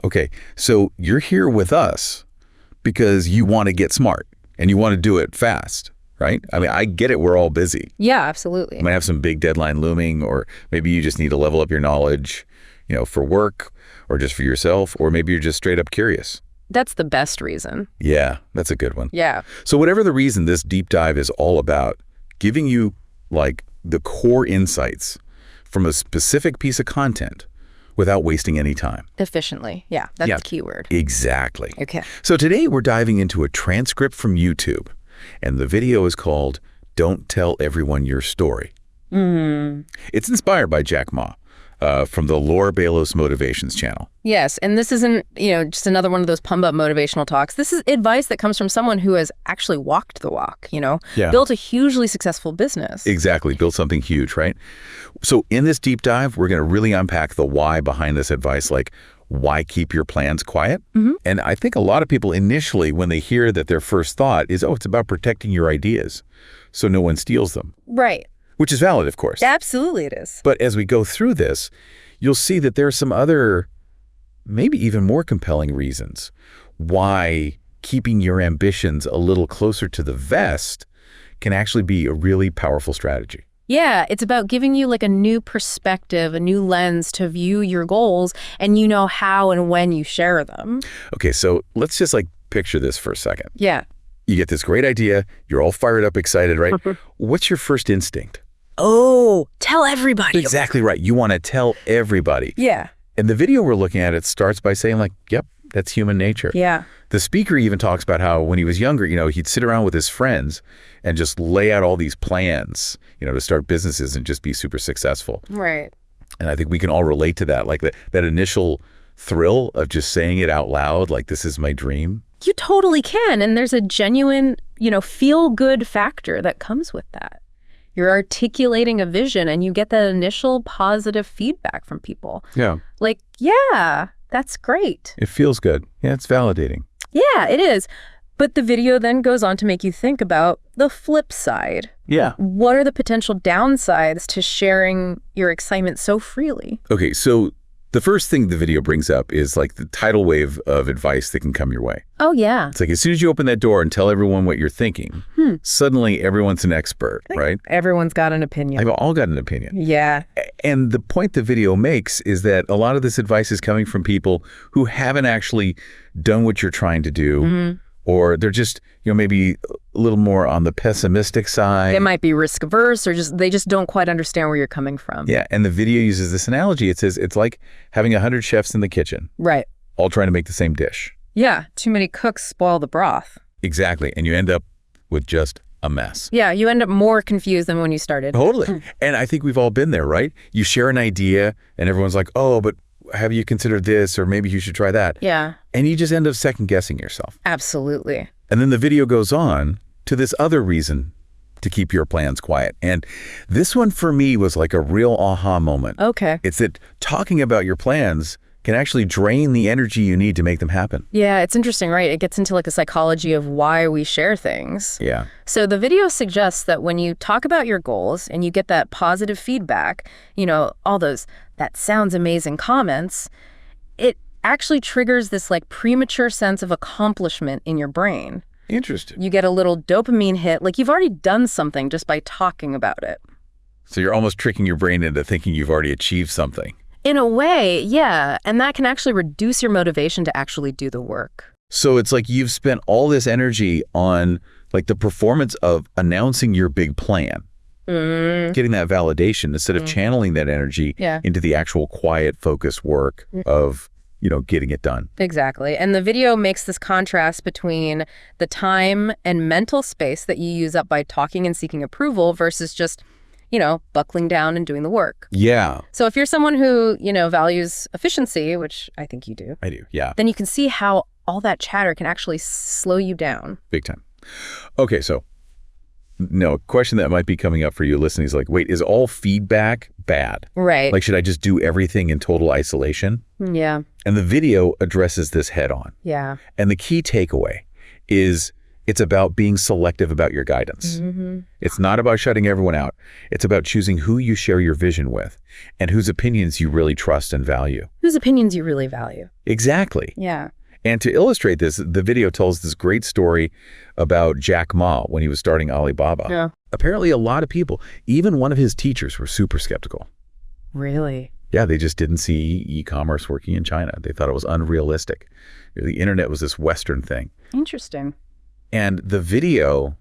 Okay, so you're here with us because you want to get smart and you want to do it fast, right? I mean, I get it. We're all busy. Yeah, absolutely. You might have some big deadline looming, or maybe you just need to level up your knowledge, for work or just for yourself, or maybe you're just straight up curious. That's the best reason. Yeah, that's a good one. Yeah. So whatever the reason, this deep dive is all about giving you like the core insights from a specific piece of content without wasting any time. Efficiently. Yeah, that's the key word. Exactly. Okay. So today we're diving into a transcript from YouTube, and the video is called Don't Tell Everyone Your Story. It's inspired by Jack Ma from the Laura Bailow's Motivations channel. Yes, and this isn't, just another one of those pump-up motivational talks. This is advice that comes from someone who has actually walked the walk, built a hugely successful business. Exactly, built something huge, right? So in this deep dive, we're going to really unpack the why behind this advice, like why keep your plans quiet? And I think a lot of people initially, when they hear that, their first thought is, oh, it's about protecting your ideas so no one steals them. Right. Which is valid, of course. Absolutely it is. But as we go through this, you'll see that there are some other, maybe even more compelling reasons why keeping your ambitions a little closer to the vest can actually be a really powerful strategy. Yeah, it's about giving you like a new perspective, a new lens to view your goals, and how and when you share them. Okay, so let's just picture this for a second. Yeah. You get this great idea, you're all fired up, excited, right? What's your first instinct? Oh, tell everybody. Exactly right. You want to tell everybody. Yeah. And the video we're looking at, it starts by saying yep, that's human nature. Yeah. The speaker even talks about how when he was younger, he'd sit around with his friends and just lay out all these plans, to start businesses and just be super successful. Right. And I think we can all relate to that, that initial thrill of just saying it out loud, this is my dream. You totally can. And there's a genuine, feel-good factor that comes with that. You're articulating a vision and you get that initial positive feedback from people. Yeah. Yeah, that's great. It feels good. Yeah, it's validating. Yeah, it is. But the video then goes on to make you think about the flip side. Yeah. What are the potential downsides to sharing your excitement so freely? Okay, so the first thing the video brings up is the tidal wave of advice that can come your way. Oh, yeah. It's as soon as you open that door and tell everyone what you're thinking, suddenly everyone's an expert, right? Everyone's got an opinion. They've all got an opinion. Yeah. And the point the video makes is that a lot of this advice is coming from people who haven't actually done what you're trying to do, or they're just, maybe a little more on the pessimistic side. They might be risk averse, or they just don't quite understand where you're coming from. Yeah, and the video uses this analogy. It says it's like having 100 chefs in the kitchen. Right. All trying to make the same dish. Yeah, too many cooks spoil the broth. Exactly, and you end up with just a mess. Yeah, you end up more confused than when you started. Totally. And I think we've all been there, right? You share an idea and everyone's like, oh, but have you considered this? Or maybe you should try that. Yeah. And you just end up second guessing yourself. Absolutely. And then the video goes on to this other reason to keep your plans quiet. And this one for me was a real aha moment. Okay. It's that talking about your plans can actually drain the energy you need to make them happen. Yeah, it's interesting, right? It gets into the psychology of why we share things. Yeah. So the video suggests that when you talk about your goals and you get that positive feedback, all those, that sounds amazing comments, it actually triggers this premature sense of accomplishment in your brain. Interesting. You get a little dopamine hit, you've already done something just by talking about it. So you're almost tricking your brain into thinking you've already achieved something. In a way, yeah. And that can actually reduce your motivation to actually do the work. So it's you've spent all this energy on the performance of announcing your big plan, getting that validation instead of channeling that energy into the actual quiet, focused work of, getting it done. Exactly. And the video makes this contrast between the time and mental space that you use up by talking and seeking approval versus just buckling down and doing the work. Yeah. So if you're someone who, values efficiency, which I think you do. I do, yeah. Then you can see how all that chatter can actually slow you down. Big time. Okay, so a question that might be coming up for you listening is wait, is all feedback bad? Right. Should I just do everything in total isolation? Yeah. And the video addresses this head on. Yeah. And the key takeaway is It's about being selective about your guidance. It's not about shutting everyone out. It's about choosing who you share your vision with and whose opinions you really trust and value. Whose opinions you really value. Exactly. Yeah. And to illustrate this, the video tells this great story about Jack Ma when he was starting Alibaba. Yeah. Apparently a lot of people, even one of his teachers, were super skeptical. Really? Yeah, they just didn't see e-commerce working in China. They thought it was unrealistic. The internet was this Western thing. Interesting. And the video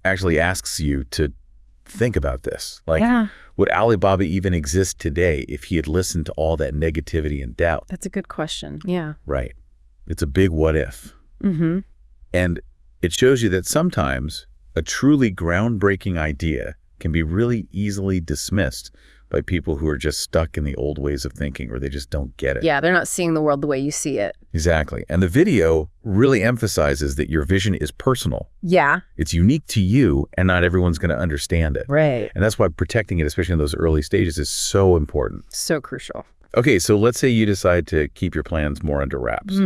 actually asks you to think about this. Like, would Alibaba even exist today if he had listened to all that negativity and doubt? That's a good question. Yeah. Right. It's a big what if. And it shows you that sometimes a truly groundbreaking idea can be really easily dismissed by people who are just stuck in the old ways of thinking, or they just don't get it. Yeah, they're not seeing the world the way you see it. Exactly. And the video really emphasizes that your vision is personal. Yeah. It's unique to you, and not everyone's going to understand it. Right. And that's why protecting it, especially in those early stages, is so important. So crucial. Okay, so let's say you decide to keep your plans more under wraps.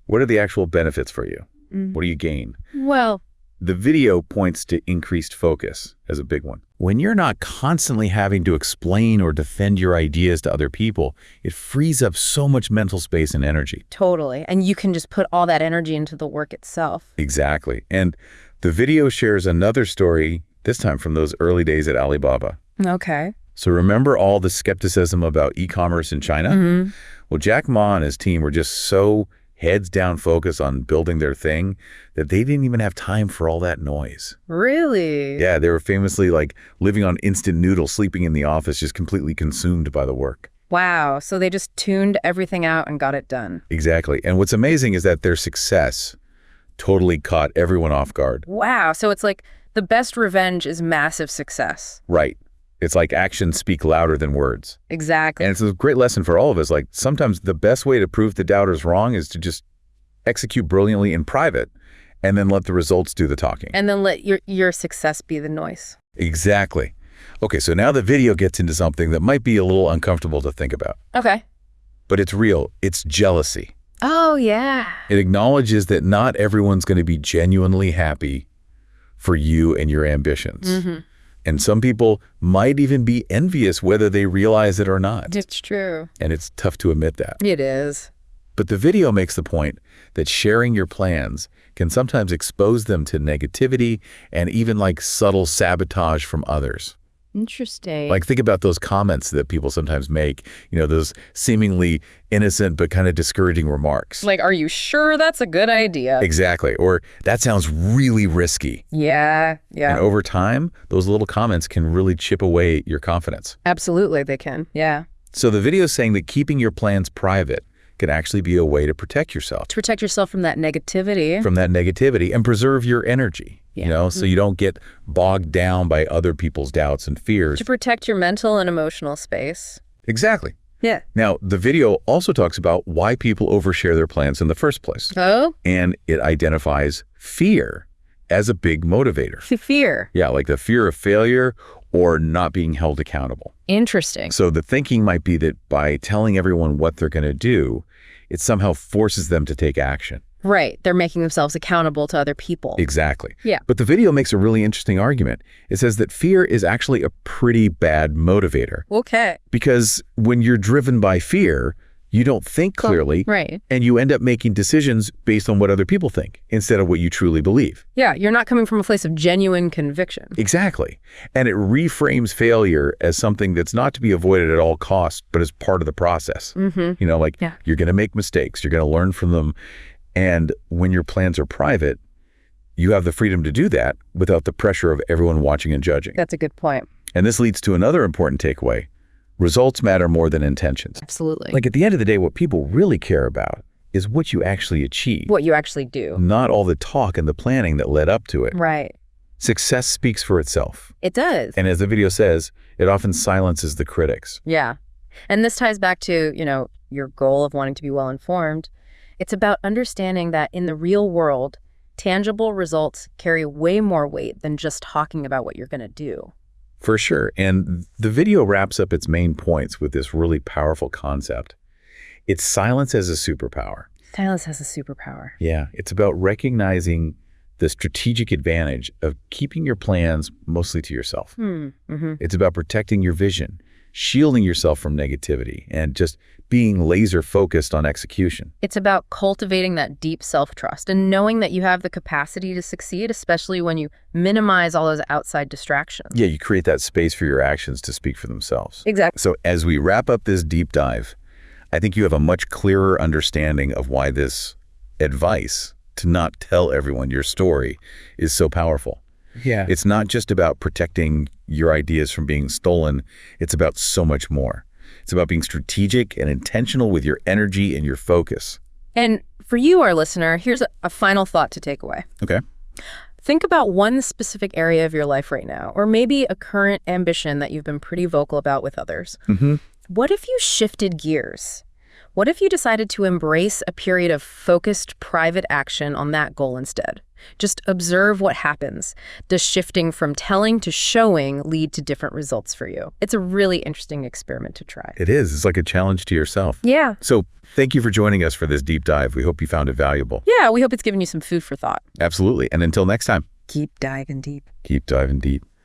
What are the actual benefits for you? What do you gain? Well, the video points to increased focus as a big one. When you're not constantly having to explain or defend your ideas to other people, it frees up so much mental space and energy. Totally. And you can just put all that energy into the work itself. Exactly. And the video shares another story, this time from those early days at Alibaba. Okay. So remember all the skepticism about e-commerce in China? Well, Jack Ma and his team were just so heads down focused on building their thing that they didn't even have time for all that noise. Really? Yeah, they were famously like living on instant noodles, sleeping in the office, just completely consumed by the work. Wow. So they just tuned everything out and got it done. Exactly. And what's amazing is that their success totally caught everyone off guard. Wow. So it's like the best revenge is massive success. Right. It's like actions speak louder than words. Exactly. And it's a great lesson for all of us. Like sometimes the best way to prove the doubters wrong is to just execute brilliantly in private and then let the results do the talking. And then let your success be the noise. Exactly. Okay, so now the video gets into something that might be a little uncomfortable to think about. Okay. But it's real. It's jealousy. Oh, yeah. It acknowledges that not everyone's going to be genuinely happy for you and your ambitions. And some people might even be envious whether they realize it or not. It's true. And it's tough to admit that. It is. But the video makes the point that sharing your plans can sometimes expose them to negativity and even like subtle sabotage from others. Interesting. Like think about those comments that people sometimes make, you know, those seemingly innocent but kind of discouraging remarks. Like, are you sure that's a good idea? Exactly. Or that sounds really risky. Yeah. And over time, those little comments can really chip away at your confidence. Absolutely, they can. Yeah. So the video is saying that keeping your plans private can actually be a way to protect yourself. To protect yourself from that negativity. From that negativity and preserve your energy, you know, so you don't get bogged down by other people's doubts and fears. To protect your mental and emotional space. Exactly. Yeah. Now, the video also talks about why people overshare their plans in the first place. Oh? And it identifies fear as a big motivator. Fear. Yeah, like the fear of failure or not being held accountable. Interesting. So the thinking might be that by telling everyone what they're going to do, it somehow forces them to take action. Right. They're making themselves accountable to other people. Exactly. Yeah. But the video makes a really interesting argument. It says that fear is actually a pretty bad motivator. Okay. Because when you're driven by fear, you don't think clearly. Right. And you end up making decisions based on what other people think instead of what you truly believe. Yeah. You're not coming from a place of genuine conviction. Exactly. And it reframes failure as something that's not to be avoided at all costs, but as part of the process. You know, like you're going to make mistakes. You're going to learn from them. And when your plans are private, you have the freedom to do that without the pressure of everyone watching and judging. That's a good point. And this leads to another important takeaway. Results matter more than intentions. Absolutely. Like at the end of the day, what people really care about is what you actually achieve. What you actually do. Not all the talk and the planning that led up to it. Right. Success speaks for itself. It does. And as the video says, it often silences the critics. Yeah. And this ties back to, you know, your goal of wanting to be well-informed. It's about understanding that in the real world, tangible results carry way more weight than just talking about what you're going to do. For sure. And the video wraps up its main points with this really powerful concept. It's silence as a superpower. Silence has a superpower. Yeah. It's about recognizing the strategic advantage of keeping your plans mostly to yourself. It's about protecting your vision, shielding yourself from negativity, and just being laser focused on execution. It's about cultivating that deep self-trust and knowing that you have the capacity to succeed, especially when you minimize all those outside distractions. Yeah, you create that space for your actions to speak for themselves. Exactly. So as we wrap up this deep dive, I think you have a much clearer understanding of why this advice to not tell everyone your story is so powerful. Yeah. It's not just about protecting your ideas from being stolen. It's about so much more. It's about being strategic and intentional with your energy and your focus. And for you, our listener, here's a final thought to take away. Okay. Think about one specific area of your life right now, or maybe a current ambition that you've been pretty vocal about with others. What if you shifted gears? What if you decided to embrace a period of focused private action on that goal instead? Just observe what happens. Does shifting from telling to showing lead to different results for you? It's a really interesting experiment to try. It is. It's like a challenge to yourself. Yeah. So thank you for joining us for this deep dive. We hope you found it valuable. Yeah, we hope it's given you some food for thought. Absolutely. And until next time, Keep diving deep. keep diving deep.